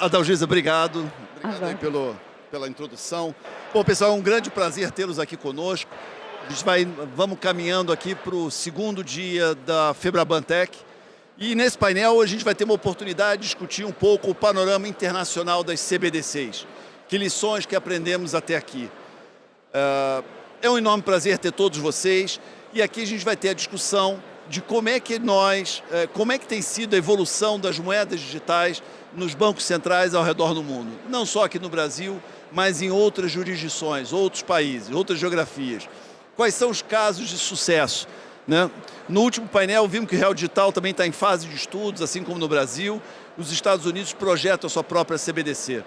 Adalgisa, obrigado. Obrigado aí pela introdução. Bom, pessoal, é um grande prazer tê-los aqui conosco. A gente vamos caminhando aqui para o segundo dia da Febrabantec. E nesse painel a gente vai ter uma oportunidade de discutir um pouco o panorama internacional das CBDCs. Que lições que aprendemos até aqui. É um enorme prazer ter todos vocês. E aqui a gente vai ter a discussão de como é que tem sido a evolução das moedas digitais nos bancos centrais ao redor do mundo. Não só aqui no Brasil, mas em outras jurisdições, outros países, outras geografias. Quais são os casos de sucesso, né? No último painel vimos que o Real Digital também está em fase de estudos, assim como no Brasil. Os Estados Unidos projetam a sua própria CBDC.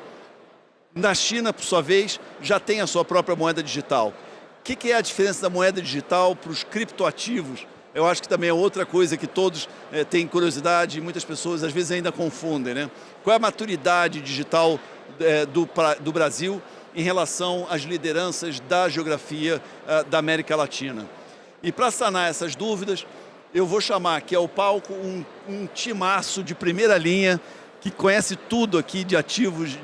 Na China, por sua vez, já tem a sua própria moeda digital. O que é a diferença da moeda digital para os criptoativos? Eu acho que também é outra coisa que todos têm curiosidade e muitas pessoas às vezes ainda confundem, né? Qual é a maturidade digital do Brasil em relação às lideranças da geografia da América Latina? E para sanar essas dúvidas, eu vou chamar aqui ao palco um timaço de primeira linha que conhece tudo aqui de ativos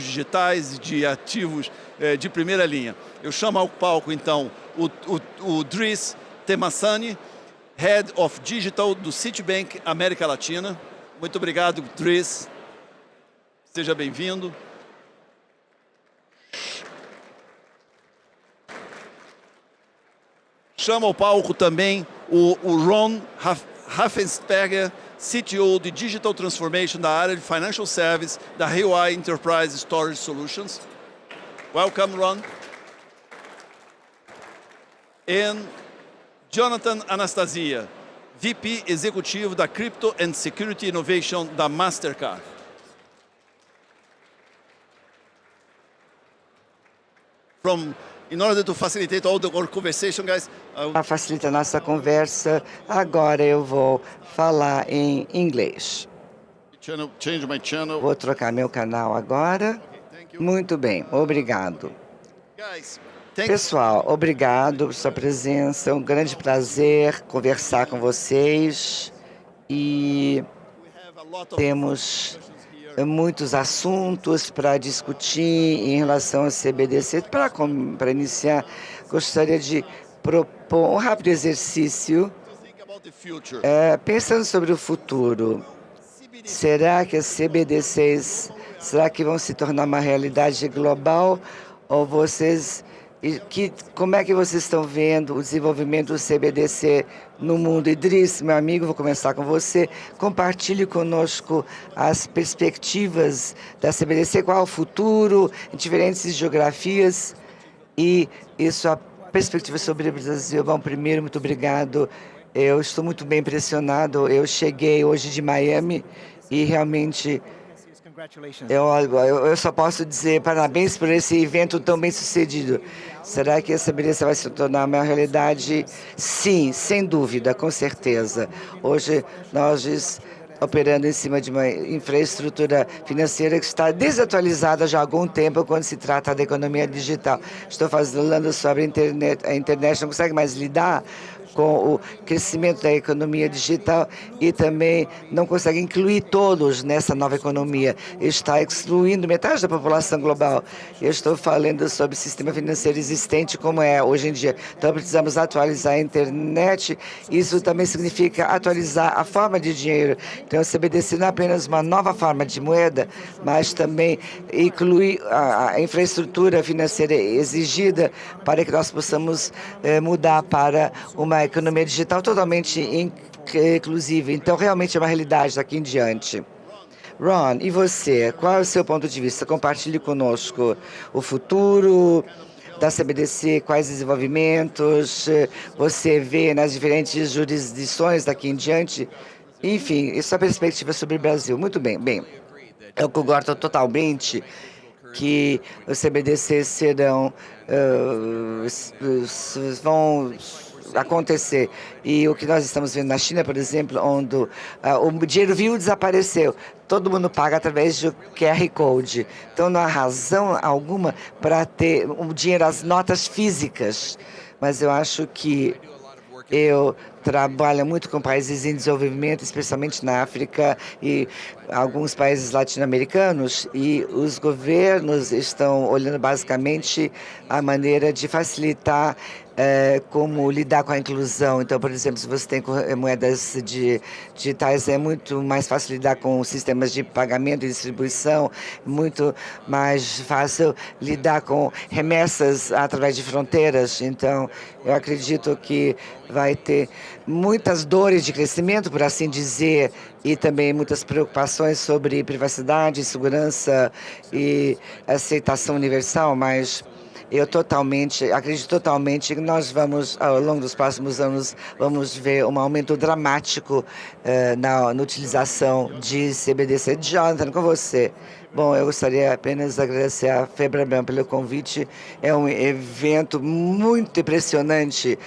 digitais e de ativos de primeira linha. Eu chamo ao palco, então, o Dries Temassani, Head of Digital do Citibank América Latina. Muito obrigado, Dries. Seja bem-vindo. Chama ao palco também o Ron Raffensperger, CTO de Digital Transformation da área de Financial Service da ROI Enterprise Storage Solutions. Welcome, Ron. And Jonathan Anastasia, VP executivo da Crypto and Security Innovation da Mastercard. In order to facilitate all the conversation, guys. Para facilitar a nossa conversa, agora eu vou falar em inglês. Change my channel. Vou trocar meu canal agora. Muito bem, obrigado. Guys, Pessoal, obrigado por sua presença. É um grande prazer conversar com vocês. E temos muitos assuntos para discutir em relação ao CBDC. Para iniciar, gostaria de propor um rápido exercício pensando sobre o futuro. Será que as CBDCs vão se tornar uma realidade global? Ou como é que vocês estão vendo o desenvolvimento do CBDC no mundo? Idris, meu amigo, vou começar com você. Compartilhe conosco as perspectivas da CBDC, qual é o futuro em diferentes geografias e sua perspectiva sobre o Brasil. Bom, primeiro, muito obrigado. Eu estou muito bem impressionado. Eu cheguei hoje de Miami e realmente eu só posso dizer parabéns por esse evento tão bem sucedido. Será que a CBDC vai se tornar uma realidade? Sim, sem dúvida, com certeza. Hoje nós operando em cima de uma infraestrutura financeira que está desatualizada já há algum tempo quando se trata da economia digital. Estou falando sobre a internet não consegue mais lidar com o crescimento da economia digital e também não consegue incluir todos nessa nova economia. Está excluindo metade da população global. Eu estou falando sobre o sistema financeiro existente como é hoje em dia. Então, precisamos atualizar a internet. Isso também significa atualizar a forma de dinheiro. Então, o CBDC não é apenas uma nova forma de moeda, mas também inclui a infraestrutura financeira exigida para que nós possamos mudar para uma economia digital totalmente inclusiva. Então, realmente é uma realidade daqui em diante. Ron, e você? Qual é o seu ponto de vista? Compartilhe conosco o futuro da CBDC, quais desenvolvimentos você vê nas diferentes jurisdições daqui em diante. Enfim, e sua perspectiva sobre o Brasil. Muito bem. Bem, eu concordo totalmente que os CBDCs vão acontecer. E o que nós estamos vendo na China, por exemplo, onde o dinheiro vivo desapareceu. Todo mundo paga através do QR Code. Então, não há razão alguma para ter o dinheiro, as notas físicas. Mas eu acho que eu trabalha muito com países em desenvolvimento, especialmente na África e alguns países latino-americanos, e os governos estão olhando basicamente a maneira de facilitar como lidar com a inclusão. Então, por exemplo, se você tem moedas digitais, é muito mais fácil lidar com sistemas de pagamento e distribuição, muito mais fácil lidar com remessas através de fronteiras. Então, eu acredito que vai ter muitas dores de crescimento, por assim dizer, e também muitas preocupações sobre privacidade, segurança e aceitação universal, mas eu acredito totalmente que nós vamos, ao longo dos próximos anos, vamos ver um aumento dramático na utilização de CBDC. Jonathan, com você. Bom, eu gostaria apenas de agradecer à FEBRABAN pelo convite. É um evento muito impressionante.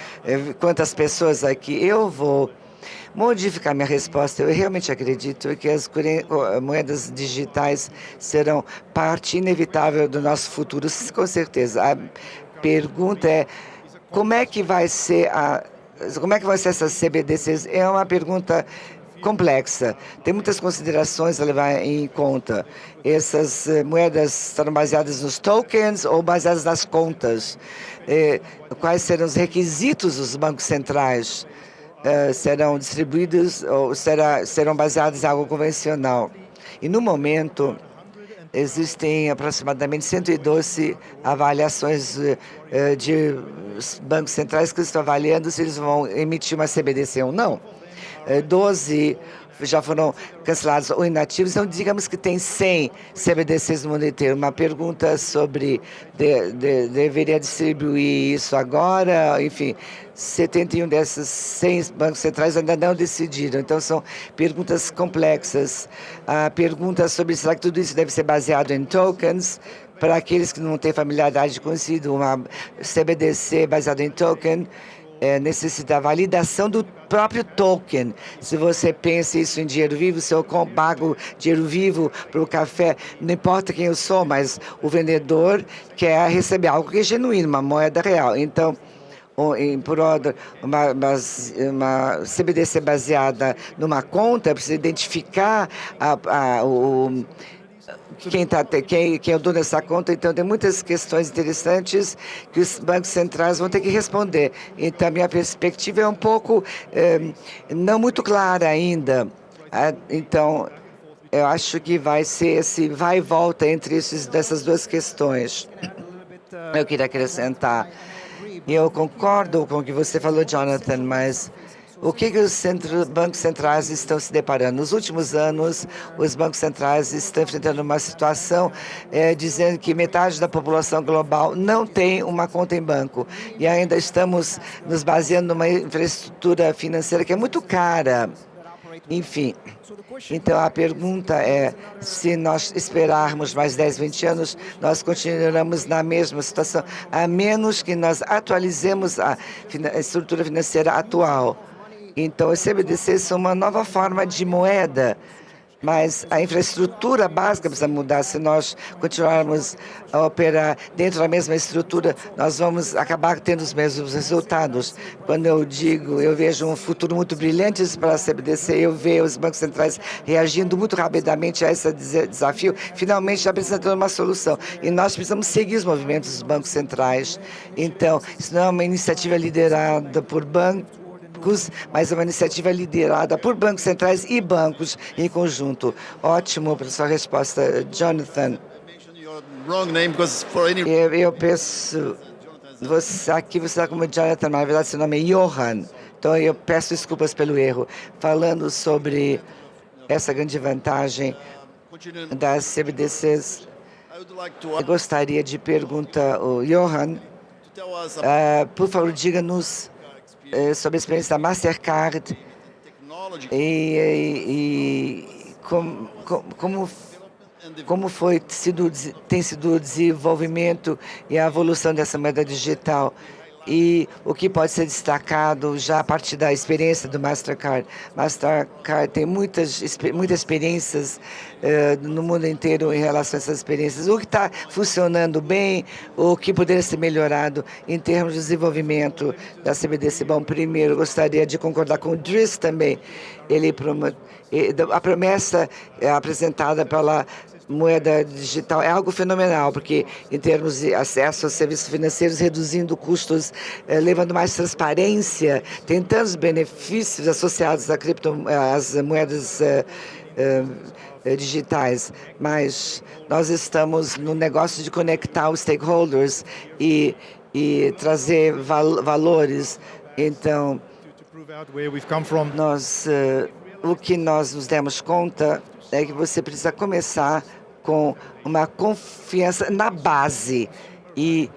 Quantas pessoas aqui. Eu vou modificar minha resposta. Eu realmente acredito que as moedas digitais serão parte inevitável do nosso futuro, com certeza. A pergunta é como é que vai ser essas CBDCs? É uma pergunta complexa. Tem muitas considerações a levar em conta. Essas moedas serão baseadas nos tokens ou baseadas nas contas? Quais serão os requisitos dos bancos centrais? Serão distribuídos ou serão baseados em algo convencional. E, no momento, existem aproximadamente 112 avaliações de bancos centrais que estão avaliando se eles vão emitir uma CBDC ou não. 12 já foram cancelados ou inativos, então digamos que tem 100 CBDCs no mundo inteiro. Uma pergunta sobre deveria distribuir isso agora, enfim, 71 desses 100 bancos centrais ainda não decidiram, então são perguntas complexas. A pergunta sobre será que tudo isso deve ser baseado em tokens, para aqueles que não têm familiaridade com isso, uma CBDC baseada em token, necessita a validação do próprio token. Se você pensa isso em dinheiro vivo, se eu pago dinheiro vivo para o café, não importa quem eu sou, mas o vendedor quer receber algo que é genuíno, uma moeda real. Então, por ordem, uma CBDC baseada numa conta, precisa identificar quem é o dono dessa conta. Então, tem muitas questões interessantes que os bancos centrais vão ter que responder. Então, a minha perspectiva é um pouco não muito clara ainda. Então, eu acho que vai ser esse vai e volta entre dessas duas questões. Eu queria acrescentar. Eu concordo com o que você falou, Jonathan, mas o que os bancos centrais estão se deparando? Nos últimos anos, os bancos centrais estão enfrentando uma situação dizendo que metade da população global não tem uma conta em banco. E ainda estamos nos baseando numa infraestrutura financeira que é muito cara. Enfim, então a pergunta é, se nós esperarmos mais 10, 20 anos, nós continuaremos na mesma situação, a menos que nós atualizemos a estrutura financeira atual. Então, os CBDCs são uma nova forma de moeda, mas a infraestrutura básica precisa mudar. Se nós continuarmos a operar dentro da mesma estrutura, nós vamos acabar tendo os mesmos resultados. Quando eu vejo um futuro muito brilhante para a CBDC, eu vejo os bancos centrais reagindo muito rapidamente a esse desafio, finalmente apresentando uma solução. E nós precisamos seguir os movimentos dos bancos centrais. Então, isso não é uma iniciativa liderada por bancos, mas é uma iniciativa liderada por bancos centrais e bancos em conjunto. Ótimo para sua resposta, Jonathan. Eu penso, aqui você está como Jonathan, mas na verdade seu nome é Johan. Então eu peço desculpas pelo erro. Falando sobre essa grande vantagem das CBDCs, eu gostaria de perguntar ao Johan, por favor, diga-nos sobre a experiência da Mastercard e como tem sido o desenvolvimento e a evolução dessa moeda digital. E o que pode ser destacado já a partir da experiência do Mastercard. Mastercard tem muitas experiências no mundo inteiro em relação a essas experiências. O que está funcionando bem, o que poderia ser melhorado em termos de desenvolvimento da CBDC. Bom, primeiro, gostaria de concordar com o Driss também. A promessa apresentada pela moeda digital é algo fenomenal, porque em termos de acesso aos serviços financeiros, reduzindo custos, levando mais transparência, tem tantos benefícios associados às moedas digitais, mas nós estamos no negócio de conectar os stakeholders e trazer valores. Então, o que nós nos demos conta é que você precisa começar com uma confiança na base e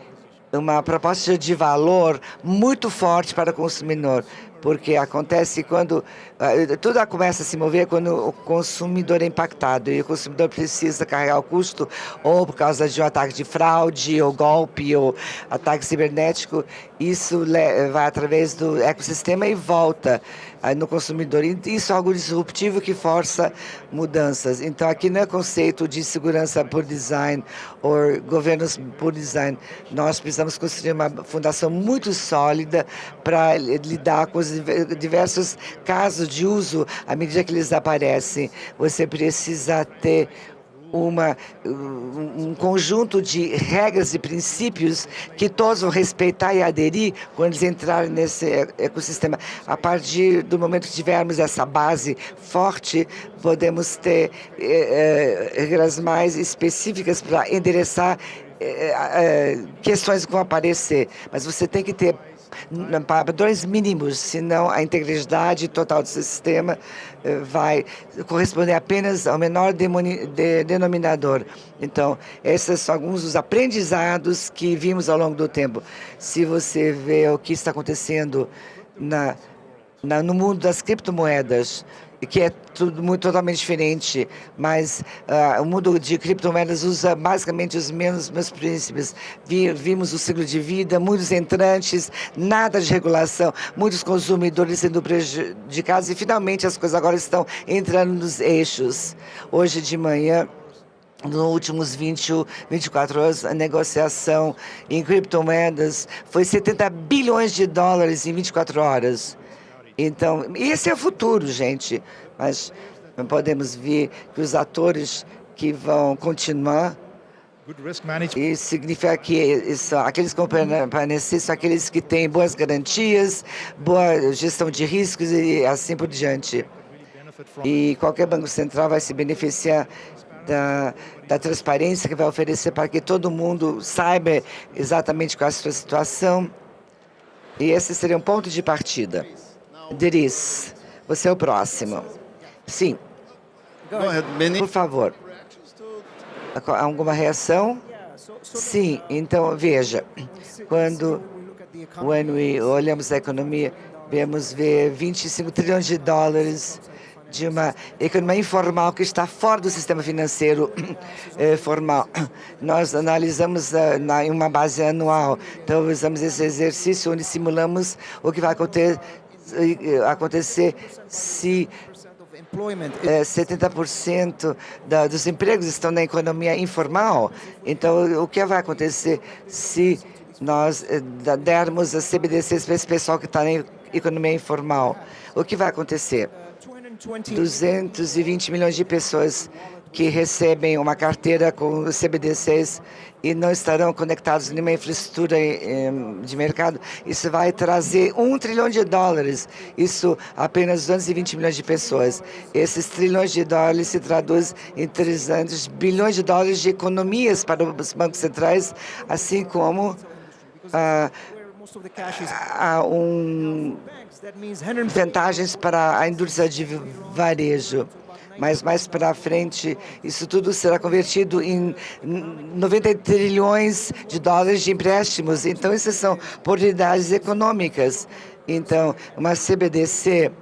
uma proposta de valor muito forte para o consumidor, porque acontece quando tudo começa a se mover quando o consumidor é impactado e o consumidor precisa carregar o custo ou por causa de um ataque de fraude ou golpe ou ataque cibernético. Isso vai através do ecossistema e volta no consumidor. Isso é algo disruptivo que força mudanças. Então, aqui não é conceito de segurança por design ou governos por design. Nós precisamos construir uma fundação muito sólida para lidar com os diversos casos de uso à medida que eles aparecem. Você precisa ter um conjunto de regras e princípios que todos vão respeitar e aderir quando eles entrarem nesse ecossistema. A partir do momento que tivermos essa base forte, podemos ter regras mais específicas para endereçar questões que vão aparecer. Mas você tem que ter padrões mínimos, senão a integridade total do sistema vai corresponder apenas ao menor denominador. Então, esses são alguns dos aprendizados que vimos ao longo do tempo. Se você vê o que está acontecendo no mundo das criptomoedas, que é tudo totalmente diferente, mas o mundo de criptomoedas usa basicamente os mesmos princípios. Vimos o ciclo de vida, muitos entrantes, nada de regulação, muitos consumidores sendo prejudicados e finalmente as coisas agora estão entrando nos eixos. Hoje de manhã, nos últimos 24 horas, a negociação em criptomoedas foi 70 bilhões de dólares em 24 horas. Então, esse é o futuro, gente. Mas podemos ver que os atores que vão continuar, e significa que aqueles que vão permanecer são aqueles que têm boas garantias, boa gestão de riscos e assim por diante. E qualquer banco central vai se beneficiar da transparência que vai oferecer para que todo mundo saiba exatamente qual é a sua situação. E esse seria um ponto de partida. Driss, você é o próximo. Sim. Por favor. Alguma reação? Sim. Então, veja, quando olhamos a economia, vemos 25 trilhões de dólares de uma economia informal que está fora do sistema financeiro formal. Nós analisamos em uma base anual. Então, usamos esse exercício onde simulamos o que vai acontecer se 70% dos empregos estão na economia informal. Então, o que vai acontecer se nós dermos as CBDCs para esse pessoal que está na economia informal? O que vai acontecer? 220 milhões de pessoas que recebem uma carteira com CBDCs e não estarão conectados em nenhuma infraestrutura de mercado. Isso vai trazer $1 trilhão. Isso apenas 220 milhões de pessoas. Esses trilhões de dólares se traduzem em 300 bilhões de dólares de economias para os bancos centrais, assim como vantagens para a indústria de varejo. Mas mais para frente, isso tudo será convertido em 90 trilhões de dólares de empréstimos. Então, essas são oportunidades econômicas. Então, uma CBDC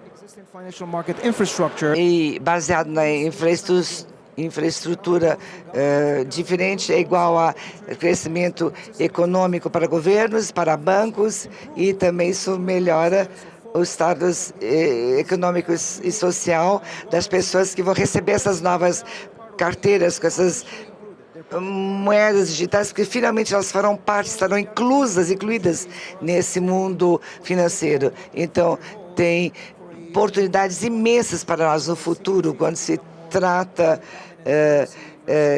e baseado na infraestrutura infraestrutura diferente é igual a crescimento econômico para governos, para bancos, e também isso melhora os estados econômicos e social das pessoas que vão receber essas novas carteiras com essas moedas digitais, porque finalmente elas farão parte, estarão incluídas nesse mundo financeiro. Então, tem oportunidades imensas para nós no futuro, quando se trata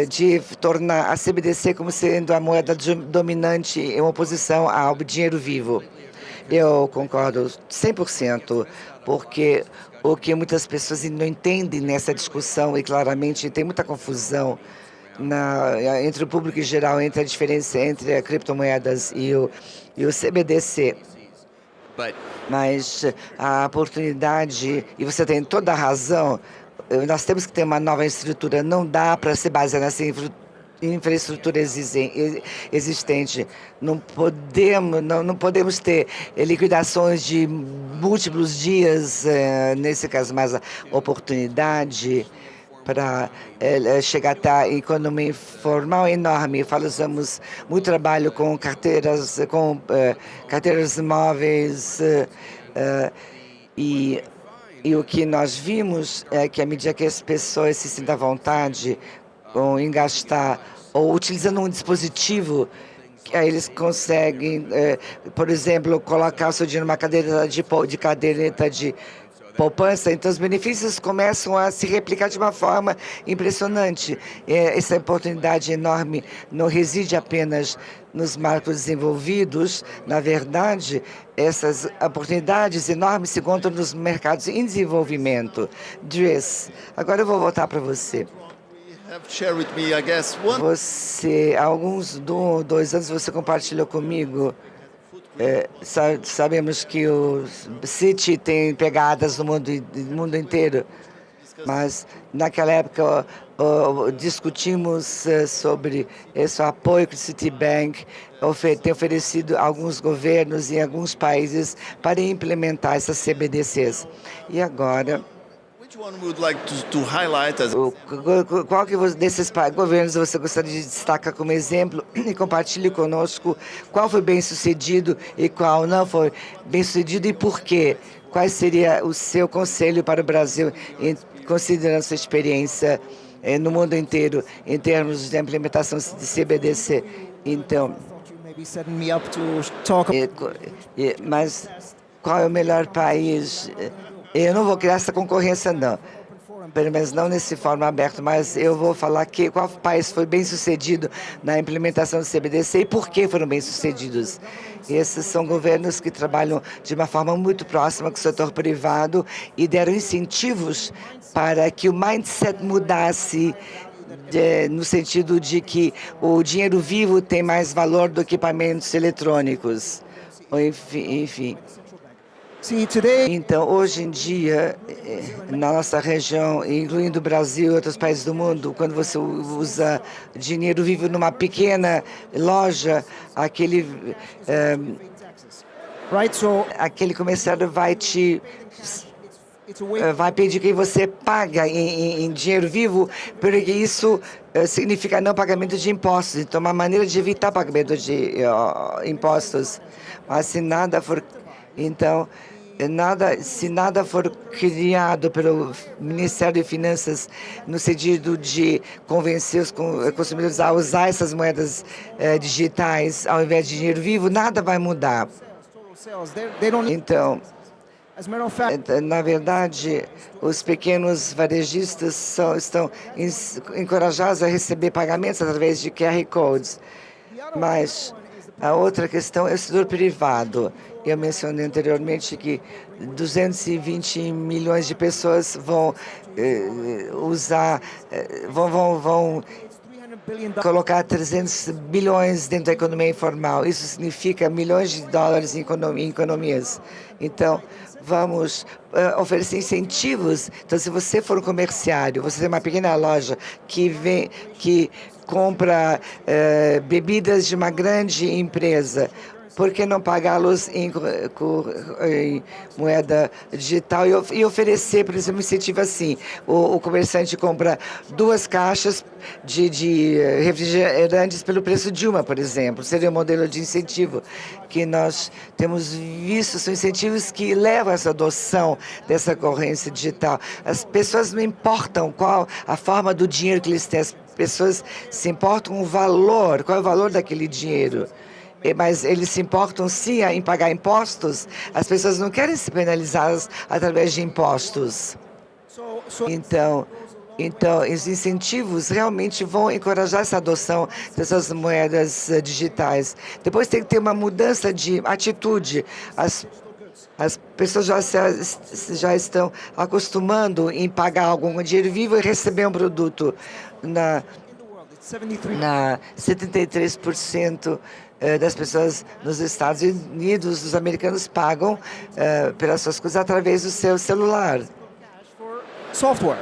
de tornar a CBDC como sendo a moeda dominante em oposição ao dinheiro vivo. Eu concordo 100%, porque o que muitas pessoas não entendem nessa discussão, e claramente tem muita confusão entre o público em geral, entre a diferença entre as criptomoedas e o CBDC. Mas a oportunidade, e você tem toda a razão, nós temos que ter uma nova estrutura, não dá para se basear nessa infraestrutura existente. Não podemos ter liquidações de múltiplos dias, nesse caso, mas a oportunidade para chegar até a economia informal enorme. Fazemos muito trabalho com carteiras móveis, e o que nós vimos é que, à medida que as pessoas se sentem à vontade em gastar ou utilizando um dispositivo, aí eles conseguem, por exemplo, colocar o seu dinheiro numa caderneta de poupança, então os benefícios começam a se replicar de uma forma impressionante. Essa oportunidade enorme não reside apenas nos marcos desenvolvidos. Na verdade, essas oportunidades enormes se encontram nos mercados em desenvolvimento. Dries, agora eu vou voltar para você. Há alguns 2 anos, você compartilhou comigo. Sabemos que o Citi tem pegadas no mundo inteiro, mas naquela época discutimos sobre esse apoio que o Citibank tem oferecido a alguns governos em alguns países para implementar essas CBDCs. E agora, qual desses governos você gostaria de destacar como exemplo, e compartilhe conosco qual foi bem sucedido e qual não foi bem sucedido e por quê? Qual seria o seu conselho para o Brasil, considerando sua experiência no mundo inteiro em termos de implementação de CBDC? Então, mas qual é o melhor país? Eu não vou criar essa concorrência, não. Pelo menos não nesse fórum aberto, mas eu vou falar qual país foi bem sucedido na implementação do CBDC e por que foram bem sucedidos. Esses são governos que trabalham de uma forma muito próxima com o setor privado e deram incentivos para que o mindset mudasse, no sentido de que o dinheiro vivo tem mais valor do que equipamentos eletrônicos. Enfim. Então, hoje em dia, na nossa região, incluindo o Brasil e outros países do mundo, quando você usa dinheiro vivo numa pequena loja, aquele comerciário vai pedir que você pague em dinheiro vivo, porque isso significa não pagamento de impostos. Então, uma maneira de evitar pagamento de impostos. Mas se nada for for criado pelo Ministério de Finanças no sentido de convencer os consumidores a usar essas moedas digitais ao invés de dinheiro vivo, nada vai mudar. Então, na verdade, os pequenos varejistas estão encorajados a receber pagamentos através de QR Codes. Mas a outra questão é o setor privado. Eu mencionei anteriormente que 220 milhões de pessoas vão vão colocar 300 bilhões dentro da economia informal. Isso significa milhões de dólares em economias. Então, vamos oferecer incentivos. Então, se você for um comerciário, você tem uma pequena loja que compra bebidas de uma grande empresa, por que não pagá-los em moeda digital e oferecer, por exemplo, um incentivo assim? O comerciante compra 2 caixas de refrigerantes pelo preço de uma, por exemplo. Seria um modelo de incentivo que nós temos visto, são incentivos que levam a essa adoção dessa corrente digital. As pessoas não importam qual a forma do dinheiro que eles têm, as pessoas se importam com o valor, qual é o valor daquele dinheiro. Mas eles se importam sim em pagar impostos. As pessoas não querem ser penalizadas através de impostos. Então, os incentivos realmente vão encorajar essa adoção dessas moedas digitais. Depois tem que ter uma mudança de atitude. As pessoas já estão acostumando em pagar algum dinheiro vivo e receber um produto. 73% das pessoas nos Estados Unidos, os americanos, pagam pelas suas coisas através do seu celular.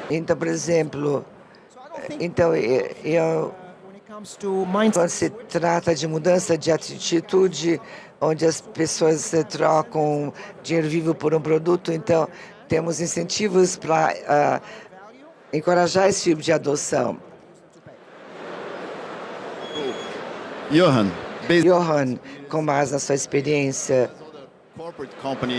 Então, por exemplo, quando se trata de mudança de atitude, onde as pessoas trocam dinheiro vivo por um produto, então temos incentivos para encorajar esse tipo de adoção. Johan, com base na sua experiência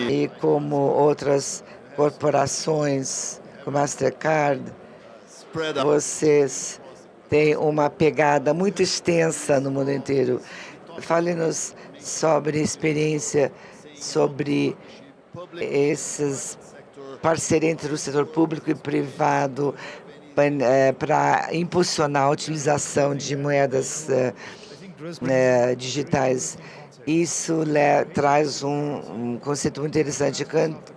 e como outras corporações, como Mastercard, vocês têm uma pegada muito extensa no mundo inteiro. Fale-nos sobre experiência, sobre esses parcerias entre o setor público e privado para impulsionar a utilização de moedas digitais. Isso traz um conceito muito interessante.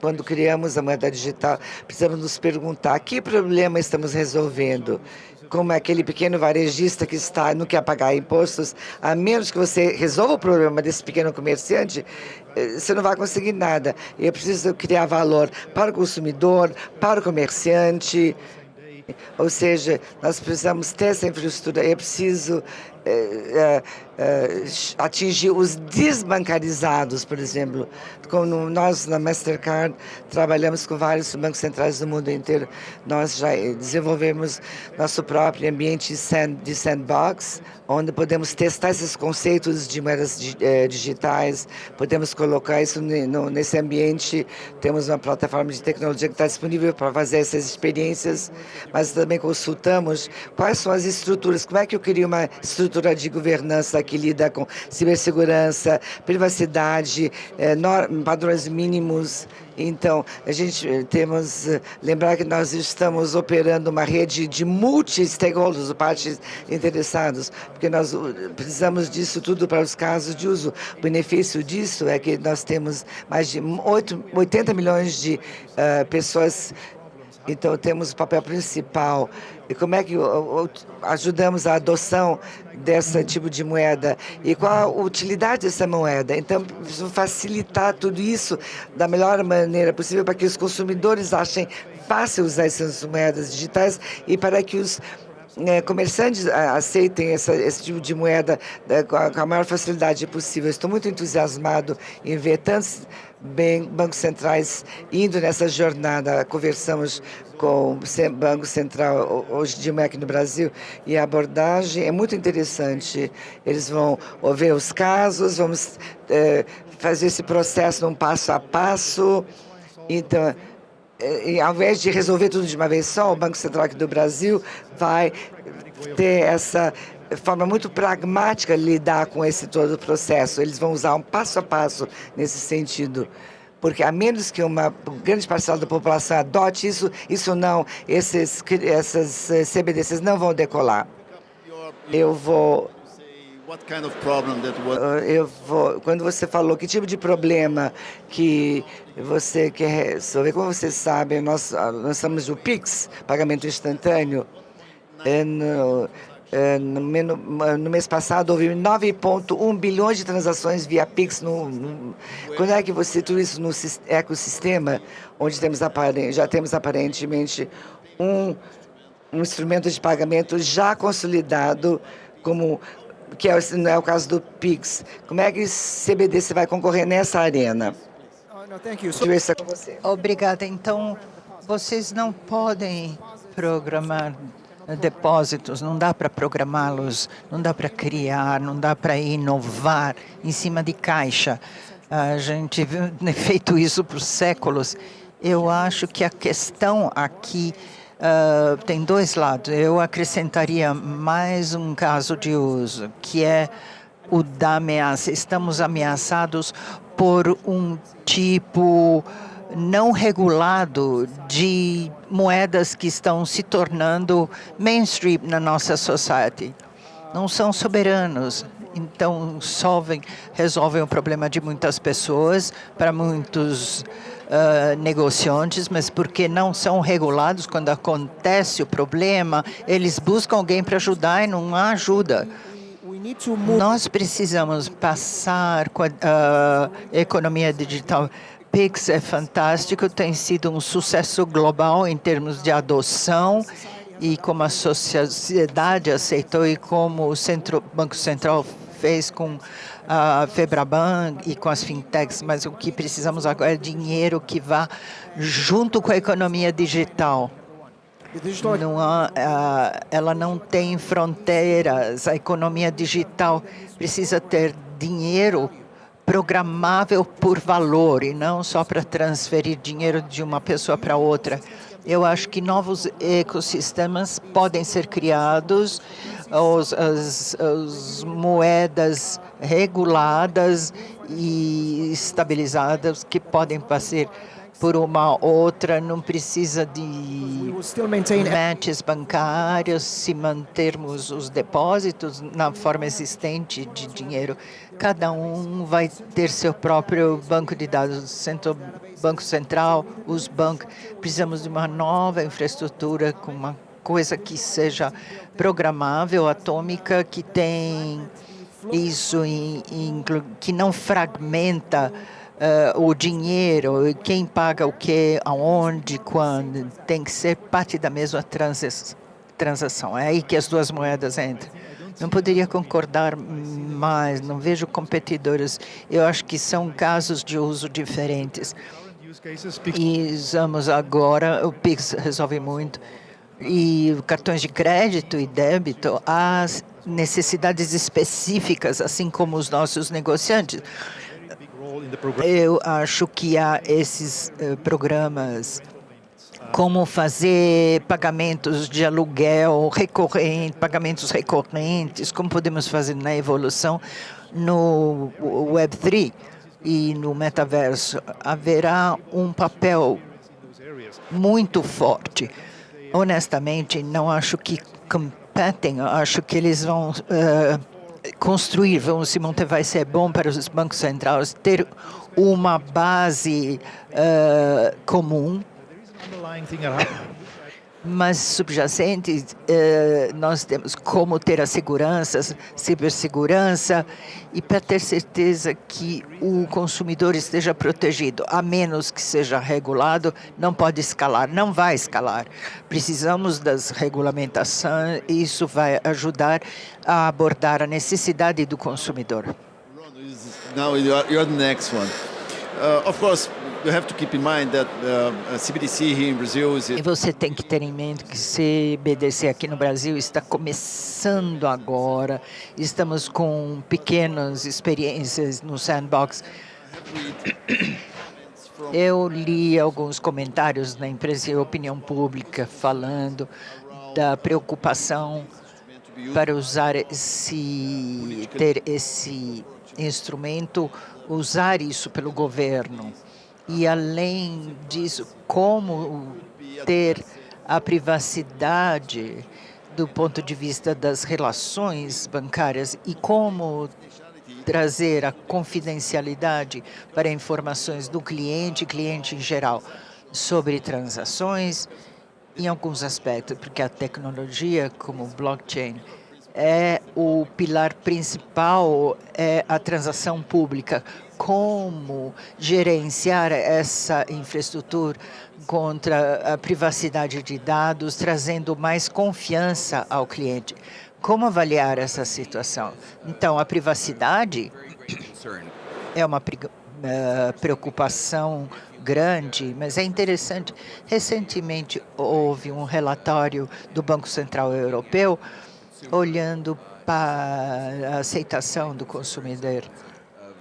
Quando criamos a moeda digital, precisamos nos perguntar que problema estamos resolvendo. Como aquele pequeno varejista que não quer pagar impostos, a menos que você resolva o problema desse pequeno comerciante, você não vai conseguir nada. Eu preciso criar valor para o consumidor, para o comerciante. Ou seja, nós precisamos ter essa infraestrutura. É preciso atingir os desbancarizados, por exemplo. Como nós, na Mastercard, trabalhamos com vários bancos centrais do mundo inteiro. Nós já desenvolvemos nosso próprio ambiente de sandbox, onde podemos testar esses conceitos de moedas digitais, podemos colocar isso nesse ambiente. Temos uma plataforma de tecnologia que está disponível para fazer essas experiências, mas também consultamos quais são as estruturas, como é que eu crio uma estrutura de governança que lida com cibersegurança, privacidade, padrões mínimos. Então, a gente temos lembrar que nós estamos operando uma rede de multi-stakeholders, partes interessadas, porque nós precisamos disso tudo para os casos de uso. O benefício disso é que nós temos mais de 80 milhões de pessoas. Então, temos o papel principal. E como é que ajudamos a adoção desse tipo de moeda? E qual a utilidade dessa moeda? Então, precisamos facilitar tudo isso da melhor maneira possível para que os consumidores achem fácil usar essas moedas digitais e para que os comerciantes aceitem esse tipo de moeda com a maior facilidade possível. Estou muito entusiasmado em ver tantos bancos centrais indo nessa jornada. Conversamos com o Banco Central hoje de manhã aqui no Brasil e a abordagem é muito interessante. Eles vão ver os casos, vamos fazer esse processo num passo a passo. Então, ao invés de resolver tudo de uma vez só, o Banco Central aqui do Brasil vai ter essa forma muito pragmática de lidar com esse todo o processo. Eles vão usar um passo a passo nesse sentido, porque a menos que uma grande parcela da população adote essas CBDCs não vão decolar. Quando você falou que tipo de problema que você quer resolver, como você sabe, nós somos o PIX, pagamento instantâneo. No mês passado, houve 9,1 bilhões de transações via PIX. Quando é que você tudo isso no ecossistema, onde já temos aparentemente um instrumento de pagamento já consolidado como que não é o caso do Pix. Como é que o CBDC vai concorrer nessa arena? Com você. Obrigada. Então, vocês não podem programar depósitos, não dá para programá-los, não dá para criar, não dá para inovar em cima de caixa. A gente tem feito isso por séculos. Eu acho que a questão aqui tem dois lados. Eu acrescentaria mais um caso de uso, que é o da ameaça. Estamos ameaçados por um tipo não regulado de moedas que estão se tornando mainstream na nossa society. Não são soberanos, então resolvem o problema de muitas pessoas, para muitos negociantes, mas porque não são regulados, quando acontece o problema, eles buscam alguém para ajudar e não há ajuda. Nós precisamos passar com a economia digital. Pix é fantástico, tem sido um sucesso global em termos de adoção e como a sociedade aceitou e como o Banco Central fez com a Febraban e com as fintechs, mas o que precisamos agora é dinheiro que vá junto com a economia digital. Ela não tem fronteiras. A economia digital precisa ter dinheiro programável por valor e não só para transferir dinheiro de uma pessoa para outra. Eu acho que novos ecossistemas podem ser criados, as moedas reguladas e estabilizadas que podem passar por uma outra, não precisa de matches bancários, se mantermos os depósitos na forma existente de dinheiro. Cada um vai ter seu próprio banco de dados, Banco Central, os bancos. Precisamos de uma nova infraestrutura com uma coisa que seja programável, atômica, que tem isso, que não fragmenta o dinheiro, quem paga o que, aonde, quando, tem que ser parte da mesma transação. É aí que as duas moedas entram. Não poderia concordar mais, não vejo competidores. Eu acho que são casos de uso diferentes. E usamos agora, o Pix resolve muito. E cartões de crédito e débito, as necessidades específicas, assim como os nossos negociantes. Eu acho que há esses programas, como fazer pagamentos de aluguel recorrente, pagamentos recorrentes, como podemos fazer na evolução no Web3 e no metaverso. Haverá um papel muito forte. Honestamente, não acho que competem, acho que eles vão construir, se montar, vai ser bom para os bancos centrais ter uma base comum, mas subjacente, nós temos como ter a segurança, cibersegurança, e para ter certeza que o consumidor esteja protegido, a menos que seja regulado, não pode escalar, não vai escalar. Precisamos das regulamentações, e isso vai ajudar a abordar a necessidade do consumidor. Now you're the next one. Of course, you have to keep in mind that CBDC here in Brazil is. E você tem que ter em mente que CBDC aqui no Brasil está começando agora. Estamos com pequenas experiências no sandbox. Eu li alguns comentários na imprensa e opinião pública falando da preocupação para ter esse instrumento, usar isso pelo governo. E, além disso, como ter a privacidade do ponto de vista das relações bancárias e como trazer a confidencialidade para informações do cliente em geral, sobre transações, em alguns aspectos, porque a tecnologia, como o blockchain, é o pilar principal, é a transação pública. Como gerenciar essa infraestrutura contra a privacidade de dados, trazendo mais confiança ao cliente. como avaliar essa situação? Então, a privacidade é uma preocupação grande, mas é interessante. Recentemente houve um relatório do Banco Central Europeu olhando para a aceitação do consumidor.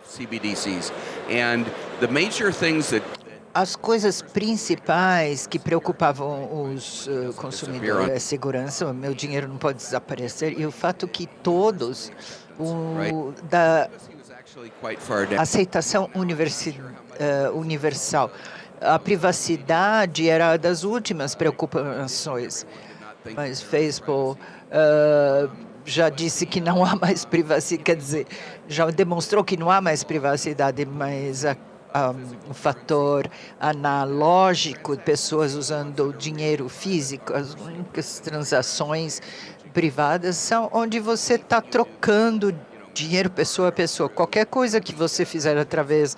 CBDCs and the major things that as coisas principais que preocupavam os consumidores é segurança, o meu dinheiro não pode desaparecer, e o fato que todos, da aceitação universal, a privacidade era das últimas preocupações, mas Facebook já disse que não há mais privacidade, quer dizer, já demonstrou que não há mais privacidade, mas o fator analógico, pessoas usando dinheiro físico, as únicas transações privadas são onde você está trocando dinheiro pessoa a pessoa. Qualquer coisa que você fizer através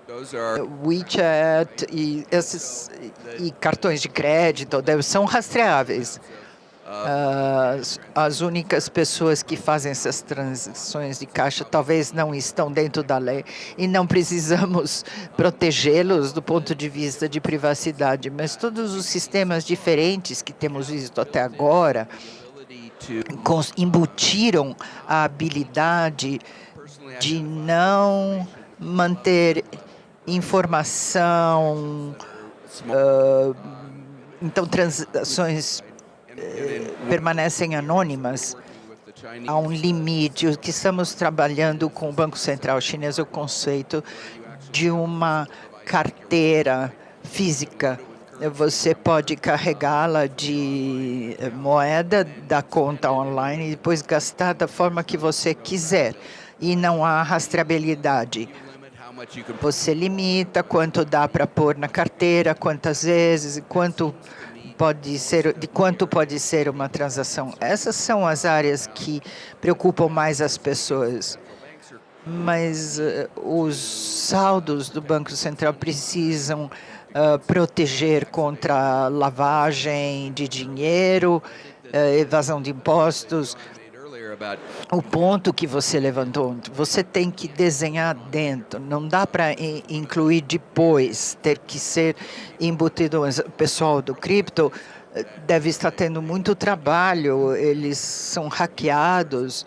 do WeChat e cartões de crédito são rastreáveis. As únicas pessoas que fazem essas transações de caixa talvez não estão dentro da lei e não precisamos protegê-los do ponto de vista de privacidade, mas todos os sistemas diferentes que temos visto até agora embutiram a habilidade de não manter informação, então transações permanecem anônimas. Há um limite. O que estamos trabalhando com o Banco Central Chinês é o conceito de uma carteira física. Você pode carregá-la de moeda da conta online e depois gastar da forma que você quiser. E não há rastreabilidade. Você limita quanto dá para pôr na carteira, quantas vezes, e quanto pode ser uma transação. Essas são as áreas que preocupam mais as pessoas. Mas os saldos do Banco Central precisam proteger contra lavagem de dinheiro, evasão de impostos. O ponto que você levantou, você tem que desenhar dentro, não dá para incluir depois, ter que ser embutido. O pessoal do cripto deve estar tendo muito trabalho, eles são hackeados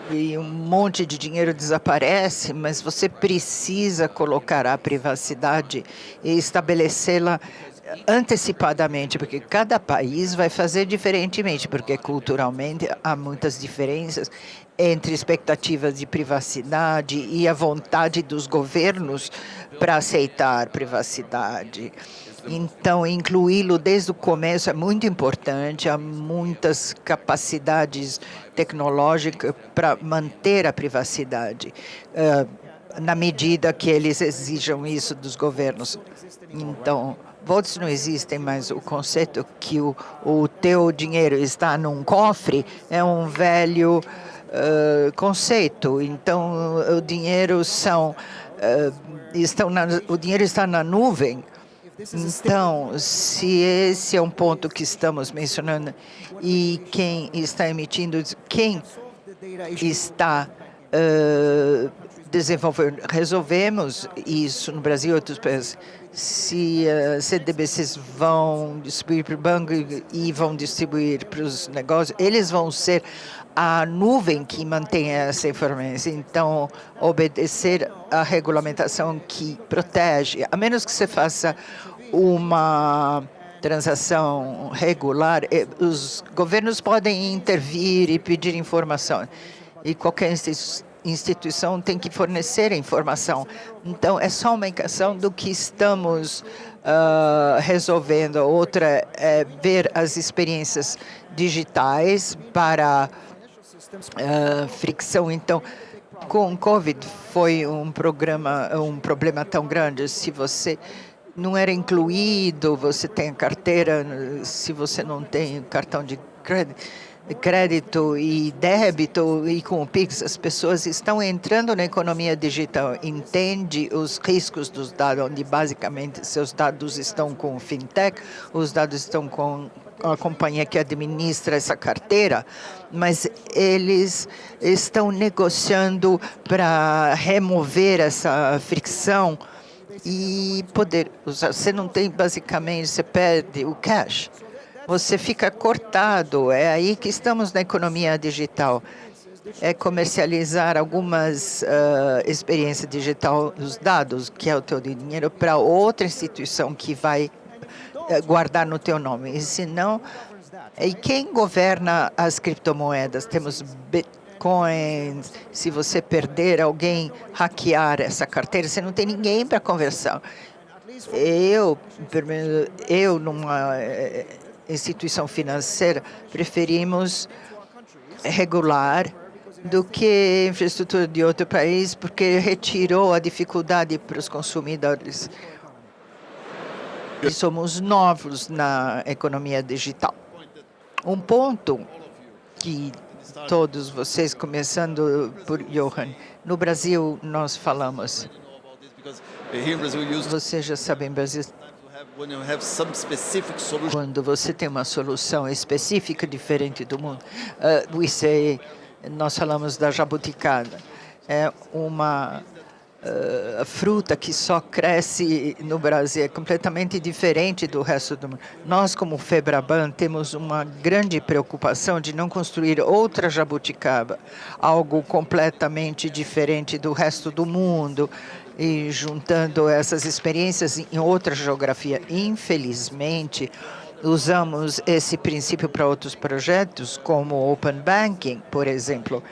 e um monte de dinheiro desaparece, mas você precisa colocar a privacidade e estabelecê-la antecipadamente, porque cada país vai fazer diferentemente, porque culturalmente há muitas diferenças entre expectativas de privacidade e a vontade dos governos para aceitar privacidade. Então, incluí-lo desde o começo é muito importante, há muitas capacidades tecnológicas para manter a privacidade, na medida que eles exijam isso dos governos. Então, votos não existem, mas o conceito que o teu dinheiro está num cofre é um velho conceito. Então, o dinheiro o dinheiro está na nuvem. Então, se esse é um ponto que estamos mencionando e quem está emitindo, quem está desenvolvendo, resolvemos isso no Brasil e outros países. Se CDBCs vão distribuir para o banco e vão distribuir para os negócios, eles vão ser a nuvem que mantém essa informação. Então, obedecer à regulamentação que protege, a menos que você faça uma transação regular, os governos podem intervir e pedir informação. E qualquer instituição tem que fornecer a informação. Então, é só uma indicação do que estamos resolvendo. Outra é ver as experiências digitais para fricção. Então, com o COVID foi um problema tão grande. Se você não era incluído, você tem a carteira, se você não tem cartão de crédito e débito e com o Pix, as pessoas estão entrando na economia digital, entende os riscos dos dados, onde basicamente seus dados estão com fintech, os dados estão com a companhia que administra essa carteira, mas eles estão negociando para remover essa fricção e poder usar. Você não tem, basicamente, você perde o cash. Você fica cortado. É aí que estamos na economia digital. É comercializar algumas experiências digital dos dados, que é o teu dinheiro, para outra instituição que vai guardar no teu nome. E se não, e quem governa as criptomoedas? Temos Bitcoins. Se você perder, alguém hackear essa carteira, você não tem ninguém para conversar. Eu numa instituição financeira, preferimos regular do que infraestrutura de outro país, porque retirou a dificuldade para os consumidores. E somos novos na economia digital. Um ponto que todos vocês, começando por Johan, no Brasil nós falamos, vocês já sabem, Brasil, quando você tem uma solução específica diferente do mundo, nós falamos da jabuticaba. É uma fruta que só cresce no Brasil, é completamente diferente do resto do mundo. Nós, como Febraban, temos uma grande preocupação de não construir outra jabuticaba, algo completamente diferente do resto do mundo, e juntando essas experiências em outra geografia. Infelizmente, usamos esse princípio para outros projetos, como Open Banking, por exemplo.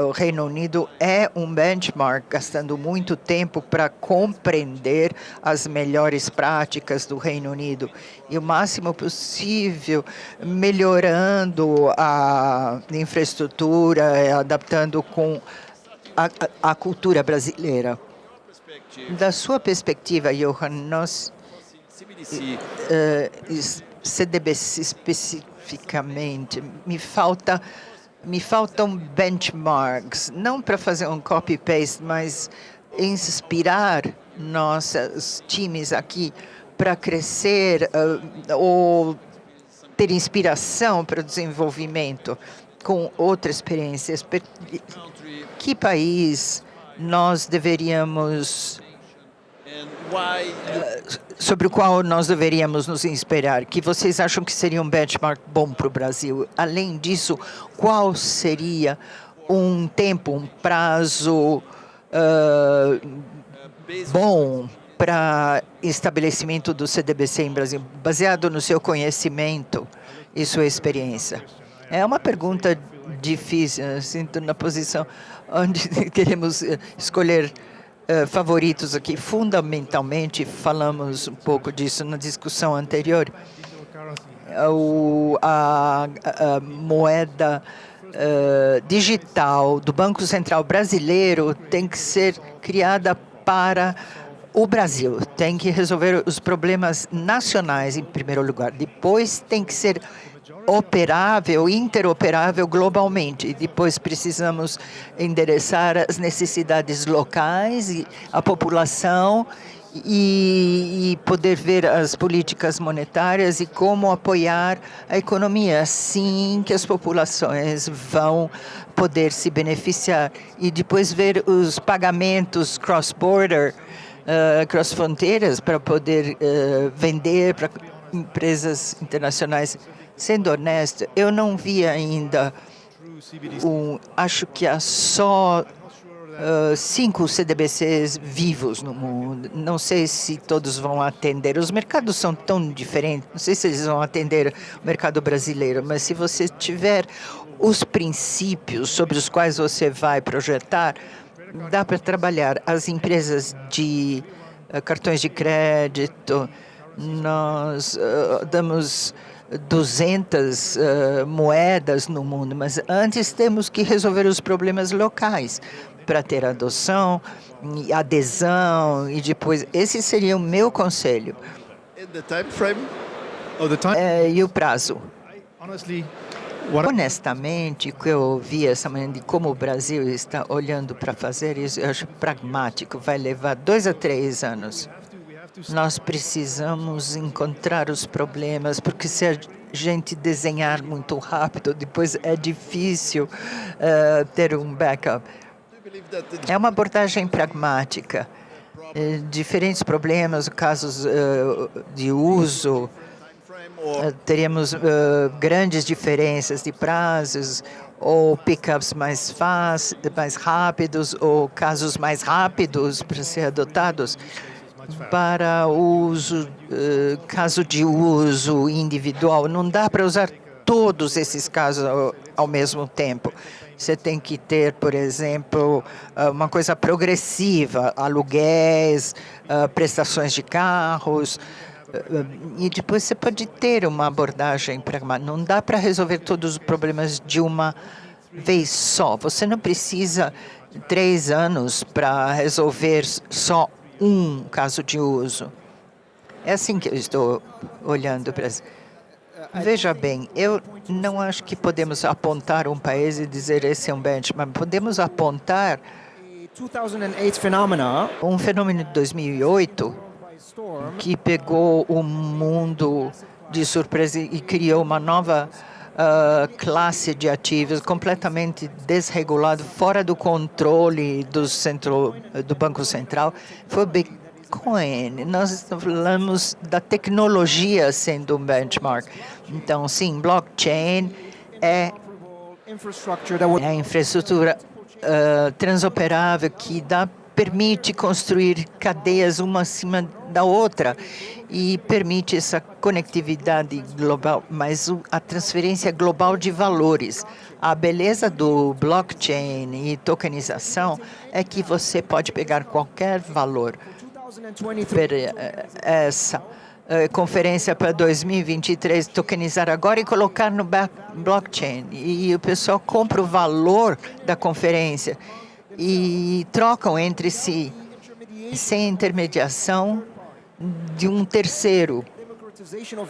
O Reino Unido é um benchmark, gastando muito tempo para compreender as melhores práticas do Reino Unido e o máximo possível melhorando a infraestrutura, adaptando com a cultura brasileira. Da sua perspectiva, Johan, nós, CDBC especificamente, me faltam benchmarks, não para fazer um copy-paste, mas inspirar nossos times aqui para crescer ou ter inspiração para o desenvolvimento com outras experiências. Que país nós deveríamos, sobre o qual nós deveríamos nos inspirar, que vocês acham que seria um benchmark bom para o Brasil? Além disso, qual seria um tempo, um prazo bom para estabelecimento do CDBC em Brasil, baseado no seu conhecimento e sua experiência? É uma pergunta difícil. Eu sinto na posição onde queremos escolher favoritos aqui. Fundamentalmente, falamos um pouco disso na discussão anterior. A moeda digital do Banco Central brasileiro tem que ser criada para o Brasil. Tem que resolver os problemas nacionais, em primeiro lugar. Depois tem que ser operável, interoperável globalmente. E depois precisamos endereçar as necessidades locais e a população e poder ver as políticas monetárias e como apoiar a economia, assim que as populações vão poder se beneficiar. E depois ver os pagamentos cross-border, cross-fronteiras, para poder vender para empresas internacionais. Sendo honesto, eu não vi ainda, acho que há só 5 CDBCs vivos no mundo. Não sei se todos vão atender. Os mercados são tão diferentes, não sei se eles vão atender o mercado brasileiro, mas se você tiver os princípios sobre os quais você vai projetar, dá para trabalhar. As empresas de cartões de crédito, nós damos 200 moedas no mundo, mas antes temos que resolver os problemas locais para ter adoção, adesão e depois. Esse seria o meu conselho. E o prazo? Honestamente, o que eu ouvi essa manhã de como o Brasil está olhando para fazer isso, eu acho pragmático. Vai levar 2 a 3 anos. Nós precisamos encontrar os problemas, porque se a gente desenhar muito rápido, depois é difícil ter um backup. É uma abordagem pragmática. Diferentes problemas, casos de uso, teríamos grandes diferenças de prazos, ou pickups mais rápidos, ou casos mais rápidos para ser adotados. Para uso, caso de uso individual, não dá para usar todos esses casos ao mesmo tempo. Você tem que ter, por exemplo, uma coisa progressiva, aluguéis, prestações de carros, e depois você pode ter uma abordagem pragmática. Não dá para resolver todos os problemas de uma vez só. Você não precisa 3 anos para resolver só um caso de uso. É assim que eu estou olhando para isso. Veja bem, eu não acho que podemos apontar um país e dizer esse é um benchmark. Podemos apontar um fenômeno de 2008 que pegou o mundo de surpresa e criou uma nova classe de ativos completamente desregulado, fora do controle do Banco Central. Foi o Bitcoin. Nós falamos da tecnologia sendo um benchmark. Então, sim, blockchain é a infraestrutura transoperável que permite construir cadeias uma acima da outra e permite essa conectividade global, mas a transferência global de valores. A beleza do blockchain e tokenização é que você pode pegar qualquer valor. Essa conferência para 2023, tokenizar agora e colocar no blockchain. E o pessoal compra o valor da conferência e trocam entre si, sem intermediação de um terceiro.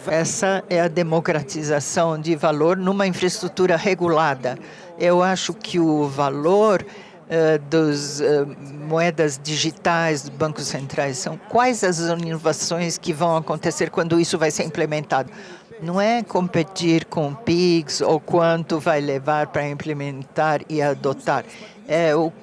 Essa é a democratização de valor numa infraestrutura regulada. Eu acho que o valor das moedas digitais dos bancos centrais são quais as inovações que vão acontecer quando isso vai ser implementado. Não é competir com o PIX ou quanto vai levar para implementar e adotar. É o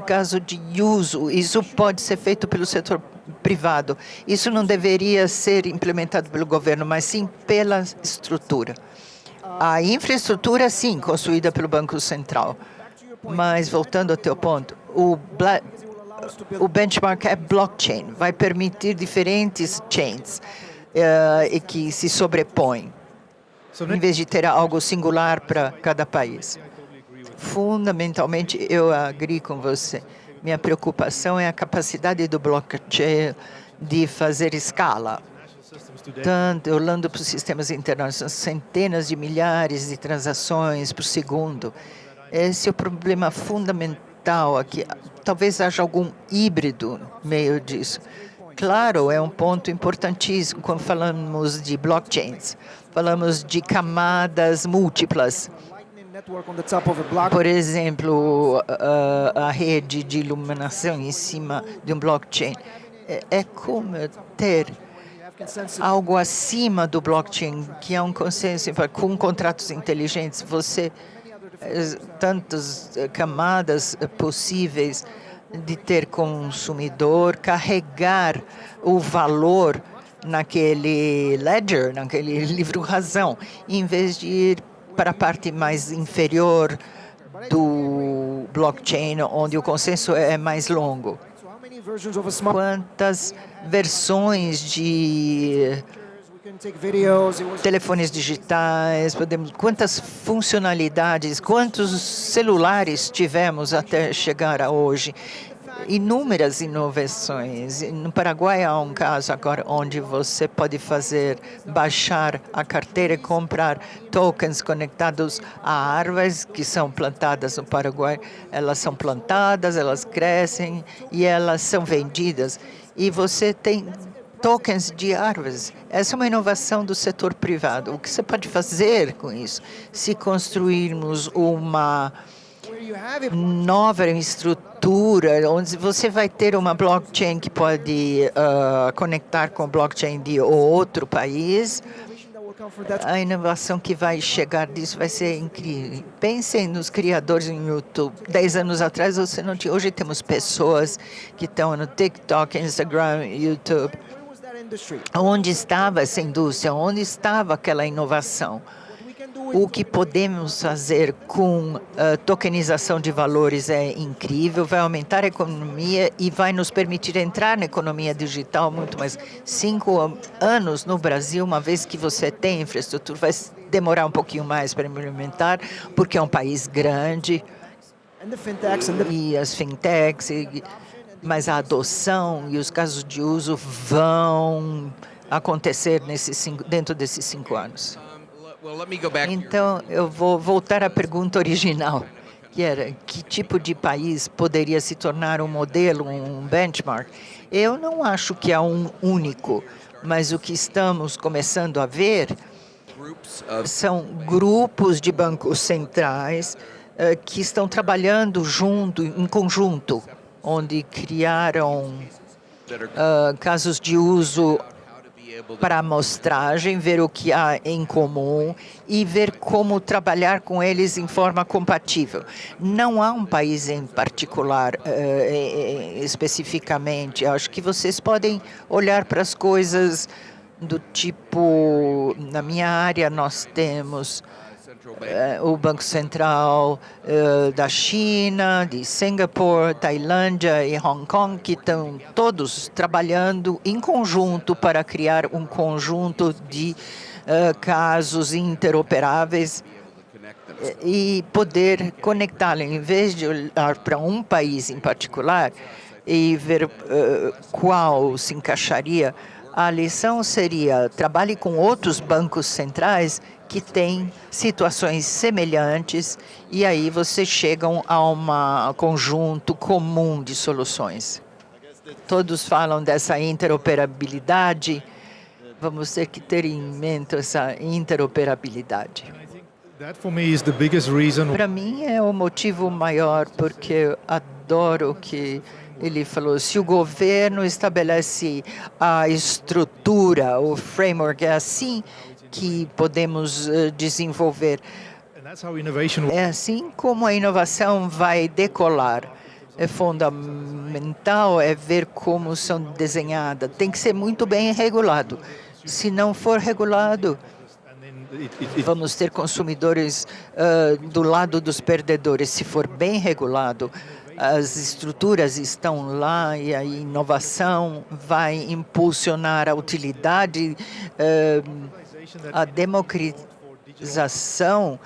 caso de uso. Isso pode ser feito pelo setor privado. Isso não deveria ser implementado pelo governo, mas sim pela estrutura. A infraestrutura, sim, construída pelo Banco Central. Mas, voltando ao teu ponto, o benchmark é blockchain. Vai permitir diferentes chains e que se sobrepõem, em vez de ter algo singular para cada país. Fundamentalmente, eu agree com você. Minha preocupação é a capacidade do blockchain de fazer escala. Tanto, olhando para os sistemas internacionais, centenas de milhares de transações por segundo. Esse é o problema fundamental aqui. Talvez haja algum híbrido no meio disso. Claro, é um ponto importantíssimo quando falamos de blockchains. Falamos de camadas múltiplas. Por exemplo, a rede de iluminação em cima de um blockchain. É como ter algo acima do blockchain, que é um consenso com contratos inteligentes. Você tantas camadas possíveis de ter consumidor, carregar o valor naquele ledger, naquele livro-razão, em vez de ir para a parte mais inferior do blockchain, onde o consenso é mais longo. Quantas versões de telefones digitais, quantas funcionalidades, quantos celulares tivemos até chegar a hoje? Inúmeras inovações. No Paraguai há um caso agora onde você pode baixar a carteira e comprar tokens conectados a árvores que são plantadas no Paraguai. Elas são plantadas, elas crescem e elas são vendidas. E você tem tokens de árvores. Essa é uma inovação do setor privado. O que você pode fazer com isso? Se construirmos uma nova estrutura futura, onde você vai ter uma blockchain que pode conectar com blockchain de outro país. A inovação que vai chegar disso vai ser incrível. Pensem nos criadores no YouTube. 10 anos atrás você não tinha. Hoje temos pessoas que estão no TikTok, Instagram, YouTube. Onde estava essa indústria? Onde estava aquela inovação? O que podemos fazer com tokenização de valores é incrível, vai aumentar a economia e vai nos permitir entrar na economia digital muito mais. 5 anos no Brasil, uma vez que você tem infraestrutura, vai demorar um pouquinho mais para implementar, porque é um país grande. E as fintechs, mas a adoção e os casos de uso vão acontecer dentro desses 5 anos. Então, eu vou voltar à pergunta original, que era que tipo de país poderia se tornar um modelo, um benchmark. Eu não acho que há um único, mas o que estamos começando a ver são grupos de bancos centrais que estão trabalhando em conjunto, onde criaram casos de uso para amostragem, ver o que há em comum e ver como trabalhar com eles em forma compatível. Não há um país em particular, especificamente. Acho que vocês podem olhar para as coisas do tipo, na minha área nós temos o Banco Central da China, de Singapura, Tailândia e Hong Kong, que estão todos trabalhando em conjunto para criar um conjunto de casos interoperáveis e poder conectá-los. Em vez de olhar para um país em particular e ver qual se encaixaria, a lição seria trabalhe com outros bancos centrais que têm situações semelhantes e aí vocês chegam a um conjunto comum de soluções. Todos falam dessa interoperabilidade. Vamos ter que ter em mente essa interoperabilidade. Para mim é o motivo maior, porque eu adoro que ele falou, se o governo estabelece a estrutura, o framework, é assim que podemos desenvolver. É assim como a inovação vai decolar. É fundamental ver como são desenhadas. Tem que ser muito bem regulado. Se não for regulado, vamos ter consumidores do lado dos perdedores. Se for bem regulado, as estruturas estão lá e a inovação vai impulsionar a utilidade, a democratização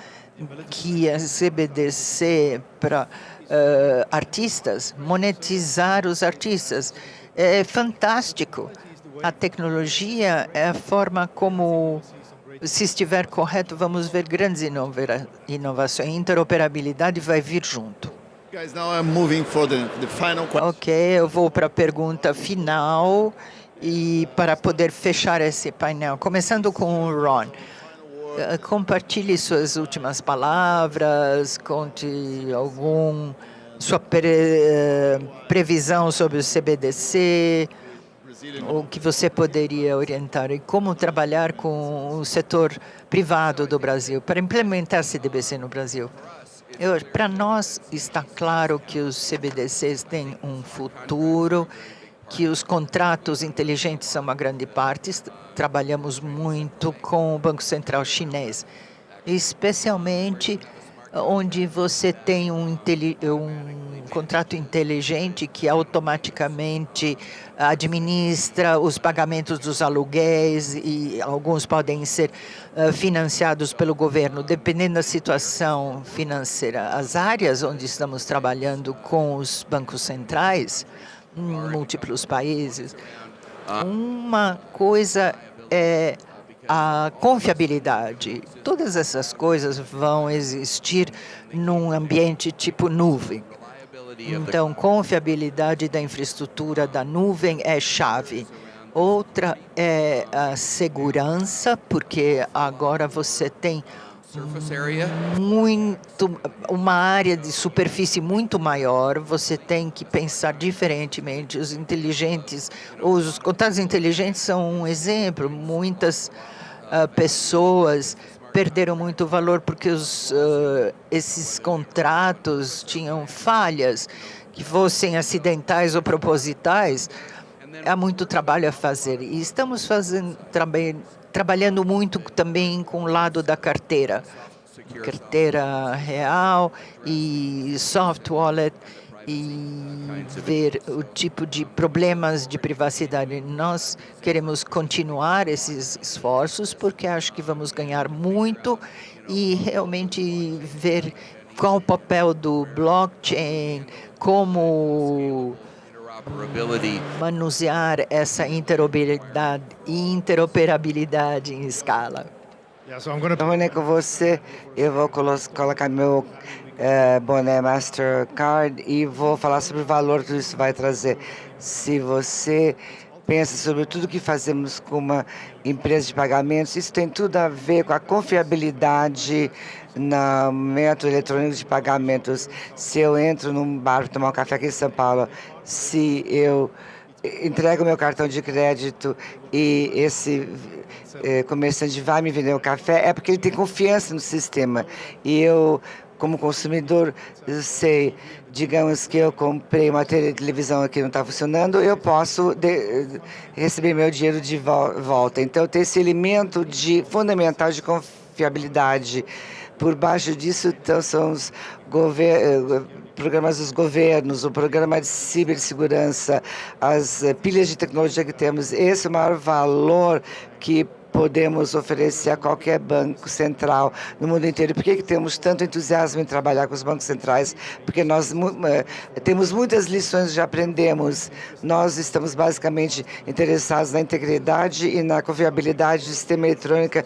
que a CBDC para artistas, monetizar os artistas. É fantástico. A tecnologia é a forma como, se estiver correto, vamos ver grandes inovações. A interoperabilidade vai vir junto. Ok, eu vou para a pergunta final e para poder fechar esse painel, começando com o Ron. Compartilhe suas últimas palavras, conte sua previsão sobre o CBDC, o que você poderia orientar e como trabalhar com o setor privado do Brasil para implementar CBDC no Brasil. Para nós está claro que os CBDCs têm um futuro, que os contratos inteligentes são uma grande parte. Trabalhamos muito com o Banco Central chinês, especialmente onde você tem um contrato inteligente que automaticamente administra os pagamentos dos aluguéis e alguns podem ser financiados pelo governo, dependendo da situação financeira. As áreas onde estamos trabalhando com os bancos centrais, em múltiplos países, uma coisa é a confiabilidade. Todas essas coisas vão existir num ambiente tipo nuvem. Então, confiabilidade da infraestrutura da nuvem é chave. Outra é a segurança, porque agora você tem uma área de superfície muito maior. Você tem que pensar diferentemente. Os contratos inteligentes são um exemplo. Muitas pessoas perderam muito valor porque esses contratos tinham falhas, que fossem acidentais ou propositais. Há muito trabalho a fazer. E estamos trabalhando muito também com o lado da carteira real e soft wallet, e ver o tipo de problemas de privacidade. Nós queremos continuar esses esforços porque acho que vamos ganhar muito e realmente ver qual o papel do blockchain, como manusear essa interoperabilidade em escala. Rony, com você, eu vou colocar meu boné Mastercard e vou falar sobre o valor que isso vai trazer. Se você pensa sobre tudo que fazemos com uma empresa de pagamentos, isso tem tudo a ver com a confiabilidade no método eletrônico de pagamentos. Se eu entro num bar para tomar um café aqui em São Paulo, se eu entrego meu cartão de crédito e esse comerciante vai me vender o café, é porque ele tem confiança no sistema. E eu, como consumidor, eu sei, digamos que eu comprei uma televisão que não está funcionando, eu posso receber meu dinheiro de volta. Então, tem esse elemento fundamental de confiabilidade. Por baixo disso, então, são os programas dos governos, o programa de cibersegurança, as pilhas de tecnologia que temos. Esse é o maior valor que podemos oferecer a qualquer banco central no mundo inteiro. Por que temos tanto entusiasmo em trabalhar com os bancos centrais? Porque nós temos muitas lições que já aprendemos. Nós estamos basicamente interessados na integridade e na confiabilidade do sistema eletrônico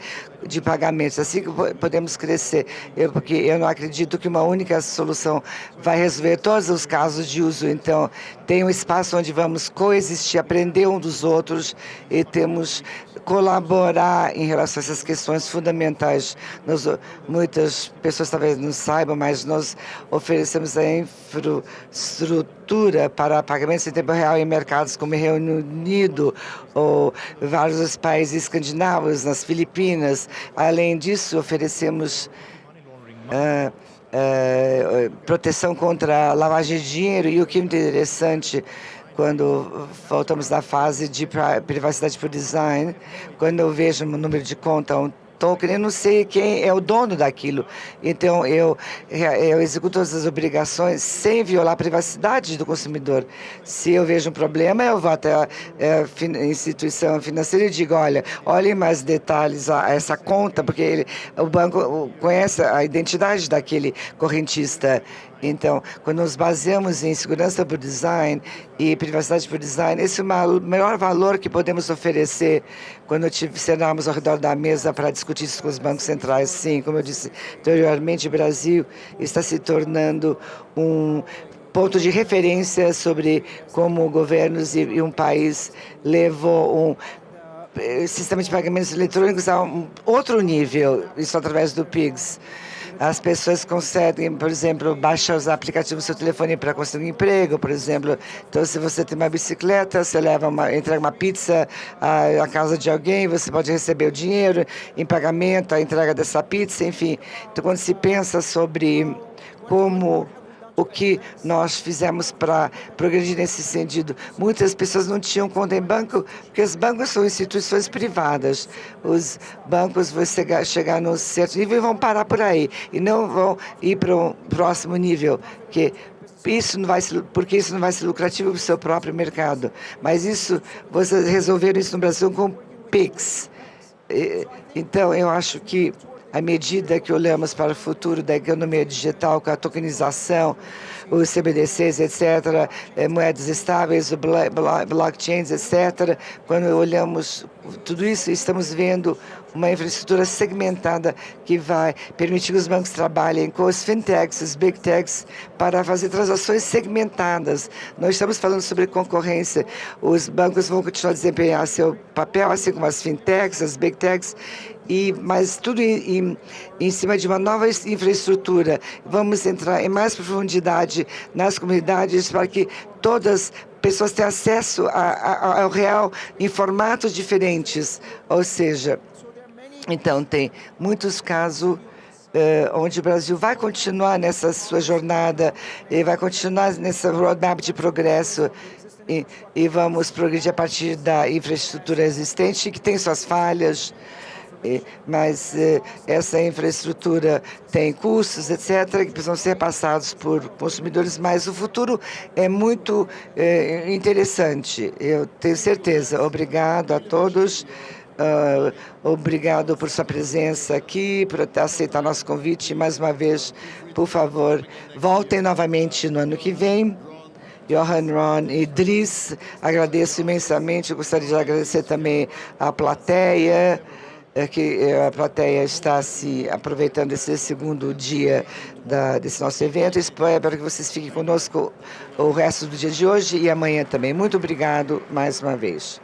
de pagamentos. Assim que podemos crescer. Porque eu não acredito que uma única solução vai resolver todos os casos de uso. Então, tem um espaço onde vamos coexistir, aprender um dos outros e temos colaborar em relação a essas questões fundamentais. Muitas pessoas talvez não saibam, mas nós oferecemos a infraestrutura para pagamentos em tempo real em mercados como o Reino Unido ou vários países escandinavos, nas Filipinas. Além disso, oferecemos proteção contra lavagem de dinheiro. E o que é interessante, quando voltamos da fase de privacidade por design, quando eu vejo o número de conta, um token, eu não sei quem é o dono daquilo. Então, eu executo todas as obrigações sem violar a privacidade do consumidor. Se eu vejo um problema, eu vou até a instituição financeira e digo, olhem mais detalhes a essa conta, porque o banco conhece a identidade daquele correntista. Então, quando nos baseamos em segurança por design e privacidade por design, esse é o melhor valor que podemos oferecer quando sentarmos ao redor da mesa para discutir isso com os bancos centrais. Sim, como eu disse anteriormente, o Brasil está se tornando um ponto de referência sobre como governos e um país levou um sistema de pagamentos eletrônicos a um outro nível, isso através do PIGS. As pessoas conseguem, por exemplo, baixar os aplicativos do seu telefone para conseguir um emprego, por exemplo. Então, se você tem uma bicicleta, você entrega uma pizza à casa de alguém, você pode receber o dinheiro em pagamento, a entrega dessa pizza, enfim. Então, quando se pensa sobre o que nós fizemos para progredir nesse sentido. Muitas pessoas não tinham conta em banco, porque os bancos são instituições privadas. Os bancos vão chegar num certo nível e vão parar por aí, e não vão ir para um próximo nível, porque isso não vai ser lucrativo para o seu próprio mercado. Mas vocês resolveram isso no Brasil com PIX. Então, eu acho que à medida que olhamos para o futuro da economia digital, com a tokenização, os CBDCs, etc., moedas estáveis, blockchains, etc., quando olhamos tudo isso, estamos vendo uma infraestrutura segmentada que vai permitir que os bancos trabalhem com os fintechs, os big techs, para fazer transações segmentadas. Nós estamos falando sobre concorrência. Os bancos vão continuar a desempenhar seu papel, assim como as fintechs, as big techs, mas tudo em cima de uma nova infraestrutura. Vamos entrar em mais profundidade nas comunidades para que todas as pessoas tenham acesso ao real em formatos diferentes. Ou seja, então tem muitos casos onde o Brasil vai continuar nessa sua jornada e vai continuar nessa roadmap de progresso e vamos progredir a partir da infraestrutura existente, que tem suas falhas, mas essa infraestrutura tem custos, etc., que precisam ser passados por consumidores, mas o futuro é muito interessante, eu tenho certeza. Obrigado a todos. Obrigado por sua presença aqui, por aceitar nosso convite. Mais uma vez, por favor, voltem novamente no ano que vem. Johan, Ron e Dries, agradeço imensamente. Eu gostaria de agradecer também à plateia, que a plateia está se aproveitando desse segundo dia desse nosso evento. Espero que vocês fiquem conosco o resto do dia de hoje e amanhã também. Muito obrigado mais uma vez.